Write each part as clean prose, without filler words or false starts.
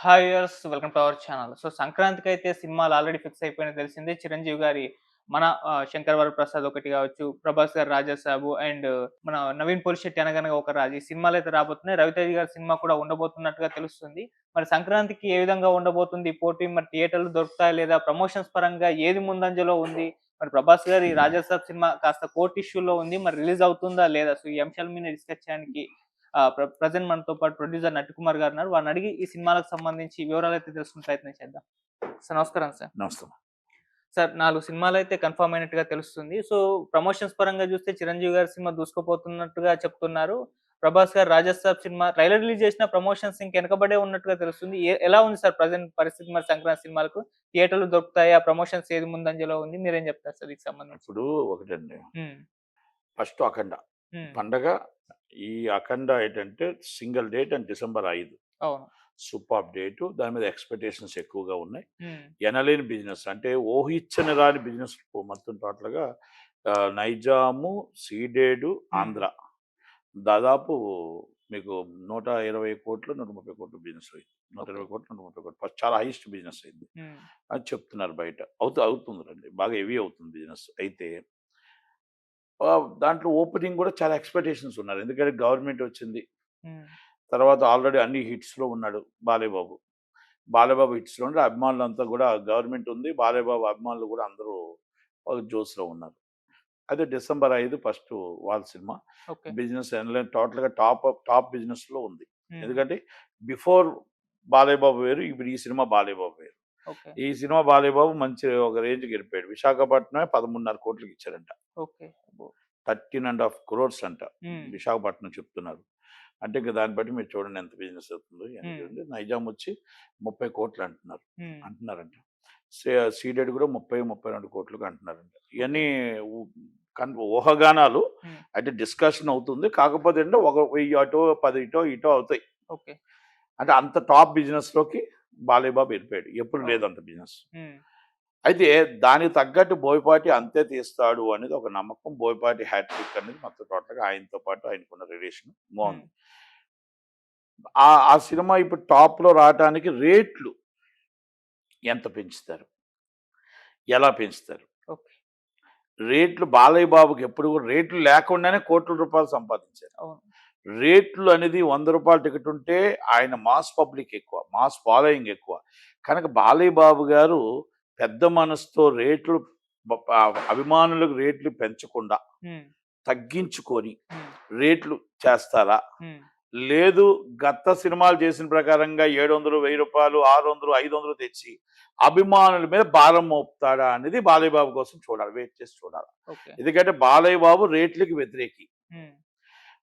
Hi viewers welcome to our channel. సంక్రాంతికైతే సినిమాలు already fix అయిపోయినయి తెలిసిందే. 'చిరంజీవి' గారి 'శంకర్ వరప్రసాద్' ఒకటి గావచ్చు, 'ప్రభాస్' గారి 'రాజాసాబు' అండ్ మన 'నవీన్ పోలిశెట్టి' 'అనగనగా ఒక రాజు' ఈ సినిమాలైతే రాబోతున్నాయి. 'రవితేజ' గారి సినిమా కూడా ఉండబోతున్నట్టుగా తెలుస్తుంది. మరి సంక్రాంతికి ఏ విధంగా ఉండబోతుంది ఈ పోటీ? మరి థియేటర్‌లు దొరుకుతాయా లేదా? ప్రమోషన్స్ పరంగా ఏది ముందంజలో ఉంది? మరి 'ప్రభాస్' గారి 'రాజాసాబ్' సినిమా కాస్త కోర్ట్ ఇష్యూలో ఉంది. మరి రిలీజ్ అవుతుందా లేదా? ఈ అంశాల మీద డిస్కస్ చేయడానికి ప్రెజెంట్ మనతో పాటు ప్రొడ్యూసర్ నట్టికుమార్ గారున్నారు. వారిని అడిగి ఈ సినిమాలకు సంబంధించి వివరాలైతే తెలుసుకునే ప్రయత్నం చేద్దాం. సార్ నమస్కారం సార్. నమస్తే. సార్ 4 సినిమాలైతే కన్ఫర్మ్ అయినట్టుగా తెలుస్తుంది. ప్రమోషన్స్ పరంగా చూస్తే 'చిరంజీవి' గారి సినిమా దూసుకుపోతున్నట్టుగా చెప్తున్నారు. 'ప్రభాస్' గారి 'రాజసాబ్' సినిమా ట్రైలర్ రిలీజ్ చేసినా ప్రమోషన్స్ వెనకబడే ఉన్నట్టుగా తెలుస్తుంది. ఎలా ఉంది సార్ ప్రెజెంట్ పరిస్థితి మరి సంక్రాంతి సినిమాలకు? థియేటర్‌లు దొరుకుతాయా? ప్రమోషన్స్ ఏది ముందంజలో ఉంది? మీరేం చెప్తారు సార్ దీనికి సంబంధించి? ఇప్పుడు ఒకటండి. హ్మ్. ఫస్ట్ 'అఖండ' హ్మ్. పండగ. ఈ 'అఖండ' ఏంటంటే సింగిల్ డేట్ అండ్ డిసెంబర్ 5 అవును. Superb date. దాని మీద ఎక్స్‌పెక్టేషన్స్ ఎక్కువగా ఉన్నాయి. హ్మ్. ఎనలేని బిజినెస్ అంటే ఊహించని రాని బిజినెస్ మొత్తం టోటల్‌గా నైజాము, సీడెడు, హ్మ్. ఆంధ్ర దాదాపు మీకు 120,00,00,000, 130,00,00,000 బిజినెస్ అయింది. ఓకే. 120,00,00,000, 130,00,00,000 ఫస్ట్ చాలా హైయెస్ట్ బిజినెస్ అయింది హ్మ్. అని చెప్తున్నారు బయట. అవుతుందిలెండి. బాగా హెవీ అవుతుంది బిజినెస్. అయితే దాంట్లో ఓపెనింగ్ కూడా చాలా ఎక్స్‌పెక్టేషన్స్ ఉన్నారు. ఎందుకంటే గవర్నమెంట్ వచ్చింది. హ్మ్. తర్వాత ఆల్రెడీ అన్ని హిట్స్‌లో ఉన్నాడు బాలయ్య బాబు. బాలయ్య బాబు హిట్స్‌లో ఉంటే అభిమానులంతా కూడా గవర్నమెంట్ ఉంది. బాలయ్య బాబు అభిమానులు కూడా అందరూ ఒక జోష్‌లో ఉన్నారు. అదే డిసెంబర్ 5 ఫస్ట్ వాళ్ళ సినిమా. ఓకే. బిజినెస్ ఎనలైన్ టోటల్‌గా టాప్ బిజినెస్‌లో ఉంది. హ్మ్. ఎందుకంటే బిఫోర్ బాలయ్య బాబు వేరు. ఇప్పుడు ఈ సినిమా బాలయ్య బాబు వేరు. ఓకే. ఈ సినిమా బాలయ్య బాబు మంచి ఒక రేంజ్‌కి ఎళ్ళిపోయాడు. విశాఖపట్నమే 13.5 కోట్లకి ఇచ్చారంట. ఓకే. అబ్బో! 13.5 క్రోర్స్ అంట. హ్మ్. విశాఖపట్నం చెప్తున్నారు. అంటే ఇంక దాన్ని బట్టి మీరు చూడండి ఎంత బిజినెస్ అవుతుందో ఇయన్నీ హ్మ్. చూడండి. నైజాం వచ్చి 30,00,00,000 అంటున్నారు. హ్మ్. అంటున్నారంట. సీడెడ్ కూడా 32,00,00,000 అంటున్నారంట. ఓకే. ఇయన్నీ ఊ ఊహాగానాలు. హ్మ్. అయితే డిస్కషన్ అవుతుంది. కాకపోతే అంటే ఒక 1000 అటో, 10 ఇటో, ఇటో అవుతాయి. ఓకే. అంటే అంత టాప్ బిజినెస్‌లోకి బాలయ్య బాబు వెళ్ళిపోయాడు. ఎప్పుడు ఓహ్! లేదు అంత బిజినెస్. హ్మ్. అయితే దానికి తగ్గట్టు బోయపాటి అంతే తీస్తాడు అనేది ఒక నమ్మకం. బోయపాటి హ్యాట్రిక్ అనేది మొత్తం టోటల్‌గా ఆయనతో పాటు ఆయనకున్న రిలేషన్ హ్మ్. బావుంది. ఆ సినిమా ఇప్పుడు టాప్‌లో రావటానికి రేట్లు ఎంత పెంచుతారు? ఎలా పెంచుతారు? ఓకే. రేట్లు బాలయ్య బాబుకి ఎప్పుడు కూడా రేట్లు లేకుండానే కోట్ల రూపాయలు సంపాదించారు. అవును. రేట్లు అనేది రూ. 100 టికెట్ ఉంటే ఆయన మాస్ పబ్లిక్ ఎక్కువ. మాస్ ఫాలోయింగ్ ఎక్కువ. కనుక బాలయ్య బాబు గారు పెద్ద మనసుతో రేట్లు అభిమానులకు రేట్లు పెంచకుండా హ్మ్. తగ్గించుకొని హ్మ్. రేట్లు చేస్తారా? హ్మ్. లేదు గత సినిమాలు చేసిన ప్రకారంగా 700, రూ. 1000, 600, 500 తెచ్చి అభిమానుల మీద భారం మోపుతాడా అనేది బాలయ్య బాబు కోసం చూడాలి. వెయిట్ చేసి చూడాలి. ఓకే. ఎందుకంటే బాలయ్య బాబు రేట్లకి వ్యతిరేకి. హ్మ్.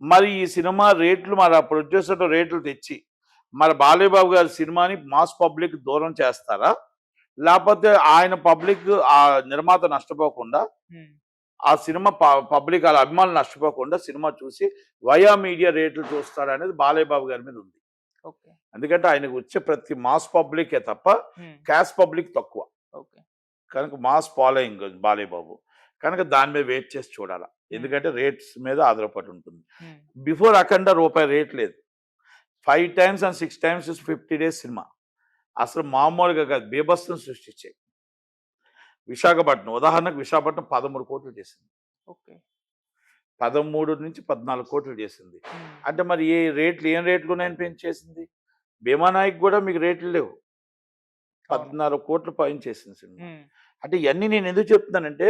మరి ఈ సినిమా రేట్లు మరి ఆ ప్రొడ్యూసర్ రేట్లు తెచ్చి మరి బాలయ్య బాబు గారి సినిమాని మాస్ పబ్లిక్ దూరం చేస్తారా? లేపోతే ఆయన పబ్లిక్ ఆ నిర్మాత నష్టపోకుండా హ్మ్. ఆ సినిమా పబ్లిక్ ఆళ్ళ అభిమానులు నష్టపోకుండా సినిమా చూసి వయా మీడియా రేట్లు చూస్తాడనేది బాలయ్య బాబు గారి మీద ఉంది. ఓకే. ఎందుకంటే ఆయనకు వచ్చే ప్రతి మాస్ పబ్లికే తప్ప హ్మ్. క్యాష్ పబ్లిక్ తక్కువ. ఓకే. కనుక మాస్ ఫాలోయింగ్ బాలయ్య బాబు. కనుక దాని మీద వెయిట్ చేసి చూడాల. హ్మ్. ఎందుకంటే రేట్స్ మీద ఆధారపడి ఉంటుంది. హ్మ్. బిఫోర్ 'అఖండ' రూపాయి రేట్ లేదు. 5 times and 6 times 50 days cinema. అసలు మామూలుగా కాదు బీభత్సం సృష్టించాయి. ఉదాహరణకు విశాఖపట్నం 13,00,00,000 చేసింది. ఓకే. 13-14,00,00,000 చేసింది. హ్మ్. అంటే మరి ఏం రేట్లు ఉన్నాయని పెంచేసింది? 'భీమానాయక్' గూడా మీకు రేట్లు లేవు. అవును. 14,00,00,000 పైన చేసింది సినిమా. హ్మ్. అంటే ఇయన్నీ నేను ఎందుకు చెప్తున్నానంటే,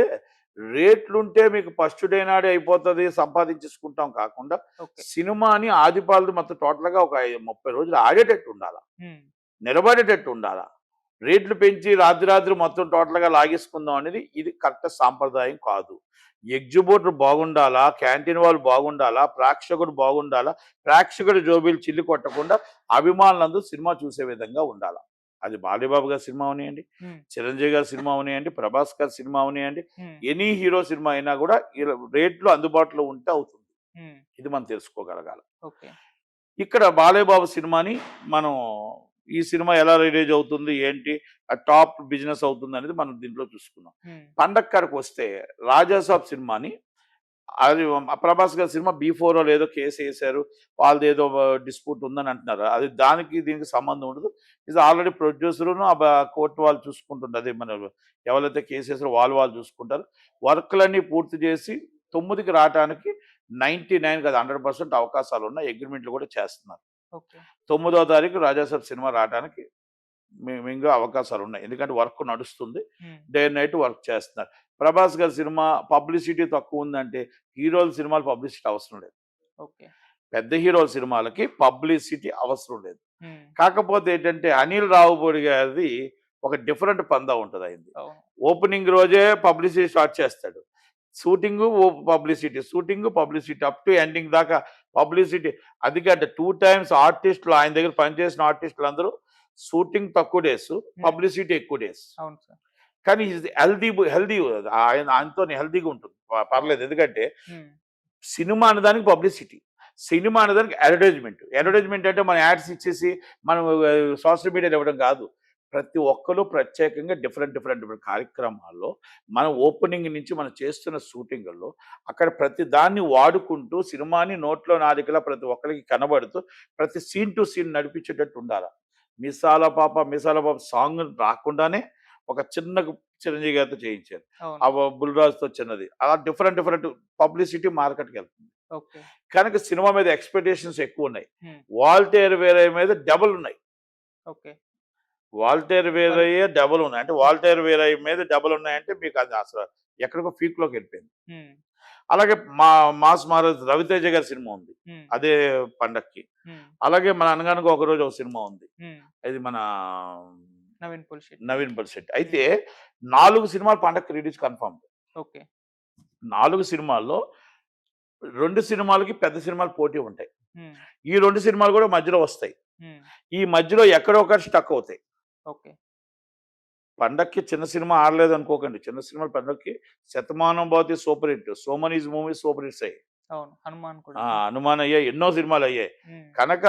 రేట్లుంటే మీకు ఫస్ట్ డే నాడే అయిపోతది, సంపాదించేసుకుంటాం కాకుండా, ఓకే. సినిమాని ఆదిపాలది మొత్తం టోటల్‌గా ఒక 30 రోజులు ఆడేటట్టు ఉండాల. హ్మ్. నిలబడేటట్టు ఉండాల. రేట్లు పెంచి రాత్రి మొత్తం టోటల్‌గా లాగేసుకుందాం అనేది ఇది కరెక్ట్ సాంప్రదాయం కాదు. ఎగ్జిబిటర్ బాగుండాలా, క్యాంటీన్ వాళ్ళు బాగుండాలా, ప్రేక్షకుడు బాగుండాలా, ప్రేక్షకుడి జోబీలు చిల్లి కొట్టకుండా అభిమానులందరూ సినిమా చూసే విధంగా ఉండాల. అది బాలయ్యబాబు గారి సినిమా అవనియండి, హ్మ్. చిరంజీవి గారి సినిమా అవనియండి, ప్రభాస్ గారి సినిమా అవనియండి, హ్మ్. ఎనీ హీరో సినిమా అయినా కూడా ఇలా రేట్లు అందుబాటులో ఉంటే అవుతుంది. హ్మ్. ఇది మనం తెలుసుకోగలగాలి. ఓకే. ఇక్కడ బాలయ్య బాబు సినిమాని మనం ఈ సినిమా ఎలా రిలీజ్ అవుతుంది? ఏంటి? ఆ టాప్ బిజినెస్ అవుతుందనేది మనం దీంట్లో చూసుకుందాం. హ్మ్. పండగ కాడికొస్తే 'రాజాసాబ్' సినిమాని అది ప్రభాస్ గారి సినిమా B4 ఏదో కేసు వేశారు, వాళ్ళది ఏదో డిస్ప్యూట్ ఉందని అంటున్నారు. అది దానికి దీనికి సంబంధం ఉండదు. ఇది ఆల్రెడీ ప్రొడ్యూసరును కోర్టు వాళ్ళు చూసుకుంటుంటారు. అదే మన ఎవరైతే కేసు వేసారో వాళ్ళు చూసుకుంటారు. వర్క్‌లన్నీ పూర్తి చేసి 9కి రావటానికి 99 కాదు 100% అవకాశాలు ఉన్నాయి. అగ్రీమెంట్లు కూడా చేస్తున్నారు. ఓకే. 9వ తారీఖు రాజాసాబ్ సినిమా రావడానికి ఇంకా అవకాశాలు ఉన్నాయి. ఎందుకంటే వర్క్ నడుస్తుంది. డే అండ్ నైట్ వర్క్ చేస్తున్నారు. ప్రభాస్ గారి సినిమా పబ్లిసిటీ తక్కువ ఉందంటే హీరోల సినిమాలు పబ్లిసిటీ అవసరం లేదు. ఓకే. పెద్ద హీరోల సినిమాలకి పబ్లిసిటీ అవసరం లేదు. హ్మ్. కాకపోతే ఏంటంటే అనిల్ రావుపూడి గారిది ఒక డిఫరెంట్ పందా ఉంటది ఆయనది. అవును. ఓపెనింగ్ రోజే పబ్లిసిటీ స్టార్ట్ చేస్తాడు. Shooting publicity up to ending దాకా పబ్లిసిటీ. అది కంటే 2 టైమ్స్ ఆర్టిస్టులు ఆయన దగ్గర పనిచేసిన ఆర్టిస్టులు అందరూ షూటింగ్ తక్కువ డేస్, పబ్లిసిటీ ఎక్కువ డేస్. అవును సార్. కానీ హెల్దీ ఆయనతో హెల్దీగా ఉంటుంది. పర్లేదు. ఎందుకంటే సినిమా అనేదానికి పబ్లిసిటీ, సినిమా అనేదానికి అడ్వర్టైజ్మెంట్ అంటే మనం యాడ్స్ ఇచ్చేసి మనం సోషల్ మీడియాలో ఇవ్వడం కాదు. ప్రతి ఒక్కరు ప్రత్యేకంగా డిఫరెంట్ కార్యక్రమాల్లో మనం ఓపెనింగ్ నుంచి మనం చేస్తున్న షూటింగుల్లో అక్కడ ప్రతి దాన్ని వాడుకుంటూ సినిమాని నోట్లో నాలికలా ప్రతి ఒక్కరికి కనబడుతూ ప్రతి సీన్ టు సీన్ నడిపించేటట్టు ఉండాలి. మిసాల పాప సాంగ్ రాకుండానే ఒక చిన్న చిరంజీవి గారితో చేయించారు. ఆ బుల్రాజ్తో చిన్నది. అలా డిఫరెంట్ పబ్లిసిటీ మార్కెట్కి వెళ్తుంది. కనుక సినిమా మీద ఎక్స్పెక్టేషన్స్ ఎక్కువ ఉన్నాయి. వాల్టేర్ వేరే మీద డబుల్ ఉన్నాయి. వాల్టేర్ వేరయ్యే డబుల్ ఉన్నాయి. అంటే వాల్టేర్ వేరయ్య మీద డబుల్ ఉన్నాయంటే మీకు అది అసలు ఎక్కడికో పీక్లోకి వెళ్ళిపోయింది. అలాగే మాస్ మహారాజ్ రవితేజ గారి సినిమా ఉంది అదే పండక్కి. అలాగే మన అనగానగా ఒక రోజు ఒక సినిమా ఉంది, ఇది మన నవీన్ పులిశెట్టి. అయితే 4 సినిమాలు పండక్కి రిలీజ్ కన్ఫర్మ్. 4 సినిమాల్లో 2 సినిమాలకి పెద్ద సినిమాలు పోటీ ఉంటాయి. ఈ 2 సినిమాలు కూడా మధ్యలో వస్తాయి. ఈ మధ్యలో ఎక్కడో ఒకటి స్టక్ అవుతాయి. పండక్కి చిన్న సినిమా ఆడలేదు అనుకోకండి. చిన్న సినిమాలు పండక్కి Shatamanam Bhavati super hit, so many movies super hits అయ్యాయి. హనుమాన్ అయ్యాయి, ఎన్నో సినిమాలు అయ్యాయి. కనుక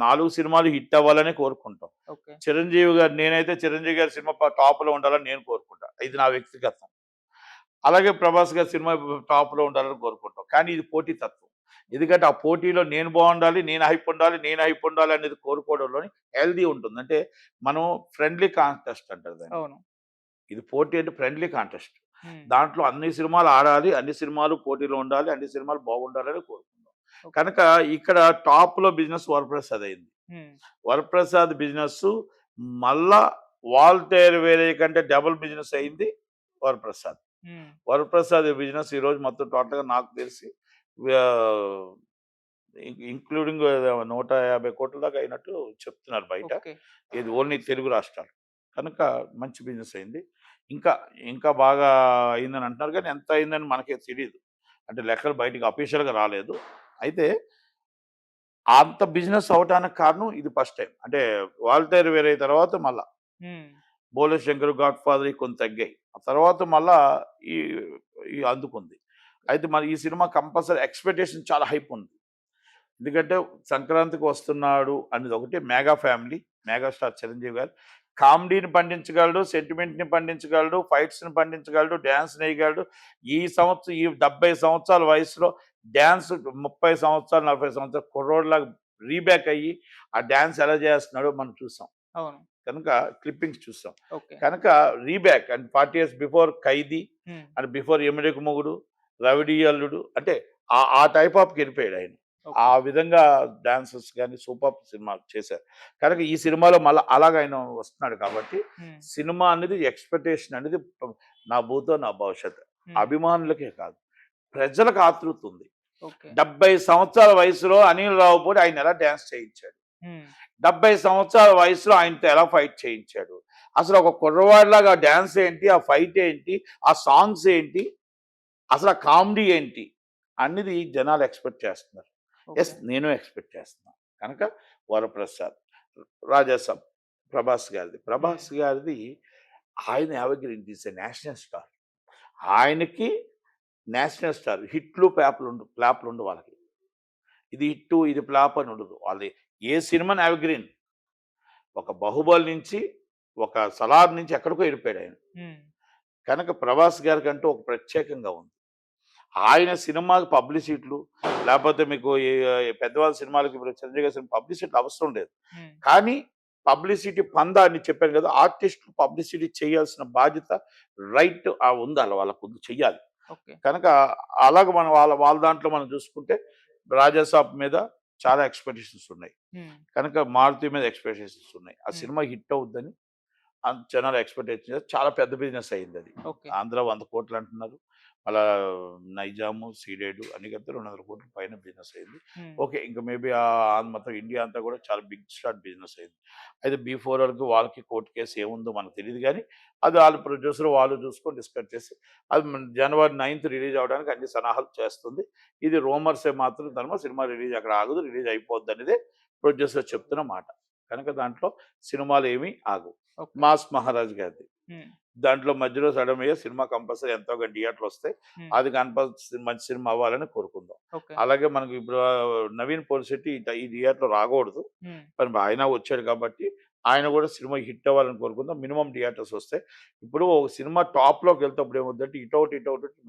4 సినిమాలు హిట్ అవ్వాలని కోరుకుంటాం. చిరంజీవి గారు, నేనైతే చిరంజీవి గారి సినిమా టాప్ లో ఉండాలని నేను కోరుకుంటా. ఇది నా వ్యక్తిగతం. అలాగే ప్రభాస్ గారి సినిమా టాప్ లో ఉండాలని కోరుకుంటాం. కానీ ఇది పోటీ తత్వం. ఎందుకంటే ఆ పోటీలో నేను బాగుండాలి, నేను హైప్ ఉండాలి అనేది కోరుకోవడంలోని హెల్దీ ఉంటుంది. అంటే మనం ఫ్రెండ్లీ కాంటెస్ట్ అంటారు దాన్ని. ఇది పోటీ అంటే ఫ్రెండ్లీ కాంటెస్ట్. దాంట్లో అన్ని సినిమాలు ఆడాలి, అన్ని సినిమాలు పోటీలో ఉండాలి, అన్ని సినిమాలు బాగుండాలని కోరుకుంటాం. కనుక ఇక్కడ టాప్ లో బిజినెస్ వరప్రసాద్ అయింది. వరప్రసాద్ బిజినెస్ మళ్ళా వాల్టేర్ వేరే కంటే డబుల్ బిజినెస్ అయింది వరప్రసాద్. వరప్రసాద్ బిజినెస్ ఈరోజు మొత్తం టోటల్గా నాకు తెలిసి ఇంక్లూడింగ్ 150 కోట్ల దాకా అయినట్టు చెప్తున్నారు బయట. ఇది ఓన్లీ తెలుగు రాష్ట్రాలు. కనుక మంచి బిజినెస్ అయింది. ఇంకా బాగా అయిందని అంటున్నారు, కానీ ఎంత అయిందని మనకే తెలియదు. అంటే లెక్కలు బయటికి అఫీషియల్గా రాలేదు. అయితే అంత బిజినెస్ అవటానికి కారణం ఇది ఫస్ట్ టైం. అంటే వాల్టేర్ వేరే తర్వాత మళ్ళా బోలే శంకర్, గాడ్ ఫాదర్ కొంత తగ్గాయి. ఆ తర్వాత మళ్ళా ఈ అందుకుంది. అయితే మరి ఈ సినిమా కంపల్సరీ ఎక్స్పెక్టేషన్ చాలా హైప్ ఉంది. ఎందుకంటే సంక్రాంతికి వస్తున్నాడు అనేది ఒకటి. మెగా ఫ్యామిలీ, మెగాస్టార్ చిరంజీవి గారు కామెడీని పండించగలడు, సెంటిమెంట్ని పండించగలడు, ఫైట్స్ని పండించగలడు, డ్యాన్స్ వేయగలడు. ఈ 70 సంవత్సరాల వయసులో డ్యాన్స్ 30 సంవత్సరాలు 40 సంవత్సరాలు కుర్రోడ్లాగా రీబ్యాక్ అయ్యి ఆ డ్యాన్స్ ఎలా చేస్తున్నాడో మనం చూసాం. కనుక క్లిప్పింగ్స్ చూసాం. కనుక రీబ్యాక్ and 40 years before Khaidi and before ఎమిడికి మొగుడు, రవిడి అల్లుడు, అంటే ఆ టైప్ ఆఫ్కి వెళ్ళిపోయాడు ఆయన. ఆ విధంగా డాన్సర్స్ కానీ సూపర్ సినిమా చేశారు. కనుక ఈ సినిమాలో మళ్ళీ అలాగ ఆయన వస్తున్నాడు. కాబట్టి సినిమా అనేది ఎక్స్పెక్టేషన్ అనేది నా భూతో నా భవిష్యత్. అభిమానులకే కాదు, ప్రజలకు ఆతృత ఉంది. 70 సంవత్సరాల వయసులో అనిల్ రావుపూడి ఆయన ఎలా డ్యాన్స్ చేయించాడు, 70 సంవత్సరాల వయసులో ఆయనతో ఎలా ఫైట్ చేయించాడు, అసలు ఒక కుర్రవాడిలాగా డ్యాన్స్ ఏంటి, ఆ ఫైట్ ఏంటి, ఆ సాంగ్స్ ఏంటి, అసలు ఆ కామెడీ ఏంటి అన్నది జనాలు ఎక్స్పెక్ట్ చేస్తున్నారు. ఎస్, నేను ఎక్స్పెక్ట్ చేస్తున్నాను. కనుక వరప్రసాద్, రాజాసాబ్ ప్రభాస్ గారిది ఆయన evergreen is a national star. ఆయనకి నేషనల్ స్టార్. హిట్లు ప్లాప్లు ఉండు వాళ్ళకి. ఇది హిట్టు ఇది ప్లాప్ అని ఉండదు. వాళ్ళది ఏ సినిమాని ఎవరిగ్రీన్. ఒక బాహుబలి నుంచి, ఒక సలార్ నుంచి ఎక్కడికో వెళ్ళిపోయాడు ఆయన. కనుక ప్రభాస్ గారికి అంటూ ఒక ప్రత్యేకంగా ఉంది. ఆయన సినిమాకి పబ్లిసిటీలు లేకపోతే మీకు ఈ పెద్దవాళ్ళ సినిమాలకి ఇప్పుడు చిరంజీవి గారి సినిమా పబ్లిసిటీ అవసరం లేదు. హ్మ్. కానీ పబ్లిసిటీ పందా అని చెప్పాను కదా! ఆర్టిస్టులు పబ్లిసిటీ చేయాల్సిన బాధ్యత రైట్ ఉండాలి వాళ్ళకుంది చెయ్యాలి. ఓకే. కనుక అలాగ మనం వాళ్ళ వాళ్ళ దాంట్లో మనం చూసుకుంటే 'రాజాసాబ్' మీద చాలా ఎక్స్‌పెక్టేషన్స్ ఉన్నాయి. హ్మ్. కనుక 'మారుతి' మీద ఎక్స్‌పెక్టేషన్స్ ఉన్నాయి. ఆ హ్మ్. సినిమా హిట్ అవుద్దని జనాలు ఎక్స్‌పెక్టేషన్ చేసి చాలా పెద్ద బిజినెస్ అయిందది. ఓకే. ఆంధ్ర 100,00,00,000 అంటున్నారు. మళ్ళా నైజాము, సీడెడు అన్ని కలిపితే 200,00,00,000 పైన బిజినెస్ అయింది. హ్మ్. ఓకే. ఇంక మేబీ మొత్తం ఇండియా అంతా కూడా చాలా బిగ్ స్టార్ బిజినెస్ అయింది. అయితే బీ4 వరకు వాళ్ళకి కోర్ట్ కేస్ ఏముందో మనకు తెలీదు గానీ, అది ఆళ్ళ ప్రొడ్యూసర్ వాళ్ళు చూసుకొని డిస్కస్ చేసి అది జనవరి 9థ్ రిలీజ్ అవ్వడానికి అన్ని సన్నాహాలు చేస్తుంది. ఇది రూమర్సే మాత్రం తప్ప సినిమా రిలీజ్ అక్కడ ఆగదు. రిలీజ్ అయిపోద్దనేదే ప్రొడ్యూసర్ చెప్తున్న మాట. కనుక దాంట్లో సినిమాలేమీ ఆగవు. ఓకే. 'మాస్ మహారాజ్' గారిది. హ్మ్. దాంట్లో మధ్యలో సడన్‌గా సినిమా కంపల్సరీ ఎంతో కొంత థియేటర్‌లొస్తాయి. హ్మ్. అది కంపల్సరీ మంచి సినిమా అవ్వాలని కోరుకుందాం. ఓకే. అలాగే మనకు ఇప్పుడు 'నవీన్ పోలిశెట్టి' ఈ థియేటర్‌లో రాకూడదు. హ్మ్. మరి ఆయన వచ్చాడు కాబట్టి ఆయన కూడా సినిమా హిట్ అవ్వాలని కోరుకుందాం. మినిమమ్ థియేటర్స్ వస్తాయి. ఇప్పుడు ఒక సినిమా టాప్‌లోకి వెళ్తేప్పుడు ఏమవుద్దంటే ఇటొకటి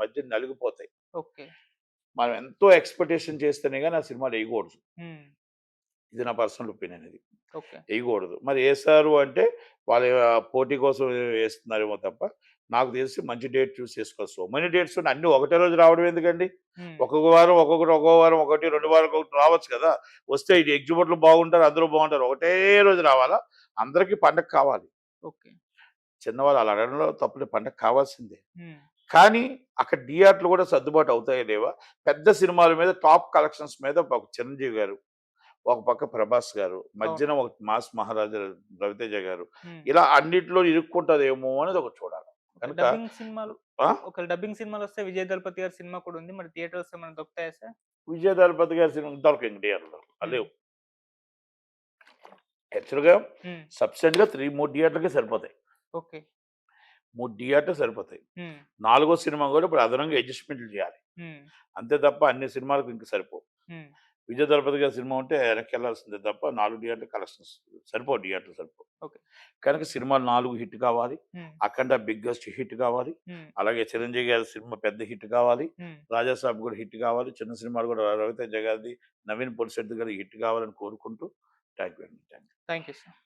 మధ్య నలిగిపోతాయి. ఓకే. మనం ఎంతో ఎక్స్‌పెక్టేషన్ చేస్తేనే గాని ఆ సినిమాలు ఎయకూడదు. హ్మ్. ఇది నా పర్సనల్ ఒపీనియన్ ఇది. ఓకే. ఎయకూడదు. మరి ఏశారు అంటే వాళ్ళు పోటీ కోసం ఏస్తున్నారేమో తప్ప, నాకు తెలిసి మంచి డేట్ చూసి ఏసుకోవాలి. సో మెనీ డేట్స్ ఉన్నాయి. అన్నీ ఒకటే రోజు రావడం ఎందుకండి? హ్మ్. ఒక్కొక్క వారం ఒక్కొక్కటి, ఒక్కో వారం ఒకటి, 2 వారాలకు ఒకటి రావచ్చు కదా! వస్తే ఇది ఎగ్జిబిటర్‌లు బాగుంటారు, అందరూ బాగుంటారు. ఒకటే రోజు రావాలా? అందరికీ పండగ కావాలి. ఓకే. చిన్నవాళ్ళు అలా అడగడంలో తప్పులేదు. పండగ కావాల్సిందే. హ్మ్. కానీ అక్కడ థియేటర్‌లు కూడా సర్దుబాటు అవుతాయా లేవా? పెద్ద సినిమాల మీద టాప్ కలెక్షన్స్ మీద ఒక 'చిరంజీవి' గారు, ఒక పక్క 'ప్రభాస్' గారు, అవును. మధ్యన ఒక 'మాస్ మహారాజా' 'రవితేజ' గారు. హ్మ్. ఇలా అన్నిట్లో ఇరుక్కుంటదేమో అనేది ఒకటి చూడాలి. ఓకే. కనుక డబ్బింగ్ సినిమాలు ఆ! ఒకవేళ డబ్బింగ్ సినిమాలొస్తే 'విజయ్ దళపతి' గారి సినిమా కూడా ఉంది. మరి థియేటర్స్ ఏమైనా దొరుకుతాయా సార్? 'విజయ దళపతి' గారి సినిమా దొరకవు ఇంక థియేటర్‌లో. హ్మ్. లేవు. యాక్చువల్‌గా హ్మ్. సబ్స్టెంట్‌గా 3 థియేటర్‌లకే సరిపోతాయి. ఓకే. 3 థియేటర్లు సరిపోతాయి. హ్మ్. నాలుగో సినిమా కూడా ఇప్పుడు అదనంగా అడ్జస్ట్‌మెంట్‌లు చేయాలి. హ్మ్. అంతే తప్ప అన్ని సినిమాలకు ఇంక సరిపోవు. హ్మ్. 'విజయ దళపతి' గారి సినిమా ఉంటే వెనక్కెళ్ళాల్సిందే తప్ప 4 థియేటర్లు కలెక్షన్స్ సరిపోవు థియేటర్లు సరిపోవు. ఓకే. కనుక సినిమాలు 4 హిట్ కావాలి. హ్మ్. 'అఖండ' బిగ్గెస్ట్ హిట్ కావాలి. హ్మ్. అలాగే 'చిరంజీవి' గారి సినిమా పెద్ద హిట్ కావాలి. హ్మ్. 'రాజాసాబ్' కూడా హిట్ కావాలి. చిన్న సినిమాలు కూడా 'రవితేజ' గారిది, 'నవీన్ పోలిశెట్టి' గారిది హిట్ కావాలని కోరుకుంటూ థాంక్ యూ అండి. Thank you. Thank you sir.